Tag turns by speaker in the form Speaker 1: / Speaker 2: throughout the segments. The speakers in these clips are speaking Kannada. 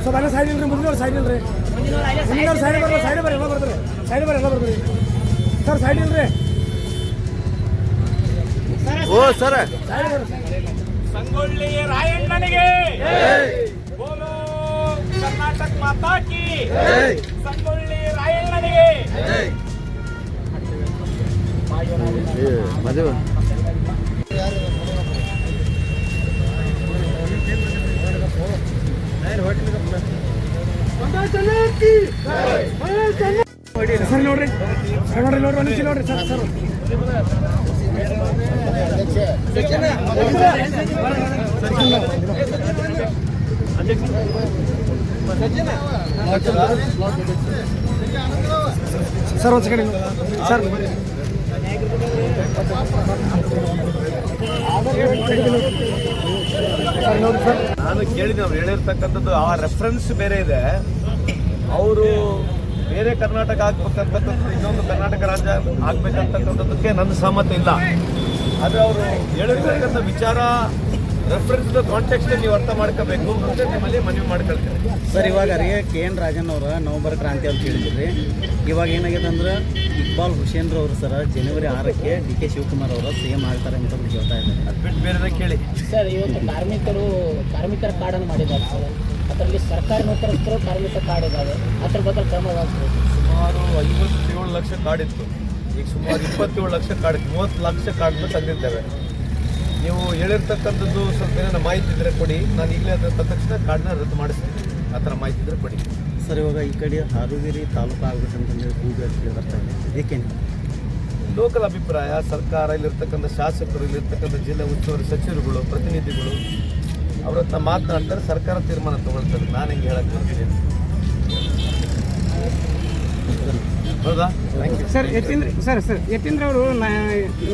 Speaker 1: सब साइड ಮುಂದಿನ साइड ಇಲ್ರಿ ಮುಂದಿನ साइड ಬರಲ್ಲ साइड ಬರ ಎಲ್ಲ ಬರ್ತಾರೆ साइड ಬರ ಎಲ್ಲ ಬರ್ತಾರೆ ಸರ್ साइड ಇಲ್ರಿ
Speaker 2: ಓ ಸರ್
Speaker 3: ಸಂಗೊಳ್ಳಿ ರಾಯಣ್ಣನಿಗೆ ಬೋಲೋ ಕರ್ನಾಟಕ ಮಾತಾ ಕಿ ಸಂಗೊಳ್ಳಿ ರಾಯಣ್ಣನಿಗೆ
Speaker 2: ಮದುವೆ
Speaker 1: ಸರ್ ನೋಡ್ರಿ ನೋಡ್ರಿ ಸರ್ ಸರ್ ಸರ್ ಒಂದು ಸೆಕೆಂಡ್ ಸರ್
Speaker 2: ನಾನು ಕೇಳಿದ್ದೆ ಅವ್ರು ಹೇಳಿರ್ತಕ್ಕಂಥದ್ದು ಆ ರೆಫರೆನ್ಸ್ ಬೇರೆ ಇದೆ. ಅವರು ಬೇರೆ ಕರ್ನಾಟಕ ಆಗ್ಬೇಕಂತಕ್ಕಂಥದ್ದು ಇನ್ನೊಂದು ಕರ್ನಾಟಕ ರಾಜ್ಯ ಆಗ್ಬೇಕಂತಕ್ಕಂಥದ್ದಕ್ಕೆ ನನ್ನ ಸಹಮತ ಇಲ್ಲ. ಆದರೆ ಅವರು ಹೇಳಿರ್ತಕ್ಕಂಥ ವಿಚಾರ ರೆಫರೆನ್ಸ್ ಕಾಂಟೆಕ್ಸ್ಟ್ ನೀವು ಅರ್ಥ ಮಾಡ್ಕೋಬೇಕು ಅಂತ ನಿಮ್ಮಲ್ಲಿ ಮನವಿ ಮಾಡ್ಕೊಳ್ತೇನೆ.
Speaker 4: ಸರ್ ಇವಾಗ KN ರಾಜನ್ ಅವರ ನವಂಬರ್ ಕ್ರಾಂತಿ ಅಂತ ಹೇಳಿದ್ರಿ. ಇವಾಗ ಏನಾಗಿದೆ ಅಂದ್ರೆ ಇಕ್ಬಾಲ್ ಹುಸೇನ್ ಅವರು ಸರ್ ಜನವರಿ 6ಕ್ಕೆ DK ಶಿವಕುಮಾರ್ ಅವರು CM ಆಗ್ತಾರೆ ಅಂತ ಹೇಳ್ತಾ ಇದ್ದಾರೆ.
Speaker 2: ಅದು ಬಿಟ್ಟು ಬೇರೆ ಕೇಳಿ
Speaker 5: ಸರ್. ಇವತ್ತು ಕಾರ್ಮಿಕರ ಕಾರ್ಡನ್ನು ಮಾಡಿದ್ದಾರೆ ಸರ್. ಅದರಲ್ಲಿ ಸರ್ಕಾರಿ ನೌಕರಸ್ಥರು ಕಾರ್ಮಿಕ ಕಾರ್ಡ್ ಇದ್ದಾವೆ. ಅದ್ರ ಬಗ್ಗೆ ಕ್ರಮವಾಗ್ತದೆ.
Speaker 2: ಸುಮಾರು 57 ಲಕ್ಷ ಕಾರ್ಡ್ ಇತ್ತು. ಈಗ ಸುಮಾರು 27 ಲಕ್ಷ ಕಾರ್ಡ್ ಇತ್ತು. 30 ಲಕ್ಷ ಕಾರ್ಡ್ನ ತಂದಿದ್ದೇವೆ. ನೀವು ಹೇಳಿರ್ತಕ್ಕಂಥದ್ದು ಸ್ವಲ್ಪ ಏನಾರ ಮಾಹಿತಿ ಇದ್ದರೆ ಕೊಡಿ. ನಾನು ಈಗಲೇ ಅದರ ತಕ್ಷಣ ಕಾರ್ಡ್ನ ರದ್ದು ಮಾಡಿಸ್ತೀನಿ. ಆ ಥರ ಮಾಹಿತಿ ಇದ್ದರೆ ಕೊಡಿ.
Speaker 4: ಸರ್ ಇವಾಗ ಈ ಕಡೆ ಹಾವೇರಿ ತಾಲೂಕು ಆಗ್ಬೇಕಂತಂದ್ರೆ ಕೂಗಿ ಬರ್ತಾ ಇದೆ. ಏಕೆಂದ್ರೆ
Speaker 2: ಲೋಕಲ್ ಅಭಿಪ್ರಾಯ, ಸರ್ಕಾರ, ಇಲ್ಲಿರ್ತಕ್ಕಂಥ ಶಾಸಕರು, ಇಲ್ಲಿರ್ತಕ್ಕಂಥ ಜಿಲ್ಲಾ ಉಸ್ತುವಾರಿ ಸಚಿವರುಗಳು, ಪ್ರತಿನಿಧಿಗಳು ಅವ್ರ ಹತ್ರ ಮಾತನಾಡ್ತಾರೆ. ಸರ್ಕಾರ ತೀರ್ಮಾನ ತಗೊಳ್ತಾರೆ. ನಾನು ಹೆಂಗೆ ಹೇಳಕ್ಕೆ ಬರ್ತೀನಿ. ಹೌದಾ?
Speaker 1: ಸರ್ ಯತೀಂದ್ರ ಅವರು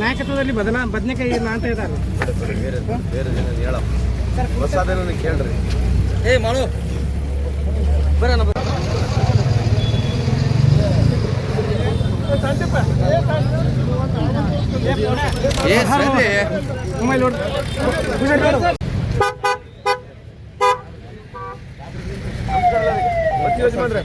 Speaker 1: ನಾಯಕತ್ವದಲ್ಲಿ ಬದನೆಕಾಯಿ ಇಲ್ಲ ಅಂತ ಇದ್ದಾರೆ.
Speaker 2: ಬೇರೆ ಜನ ಹೇಳಪ್ಪ ಹೊಸದೇನ ಕೇಳ್ರಿ.
Speaker 4: ಮಾಡು ಬರೋಣ
Speaker 1: ಮೊಬೈಲ್ ನೋಡ್ರಿ.
Speaker 2: ಯಜಮಾನ್ರೆ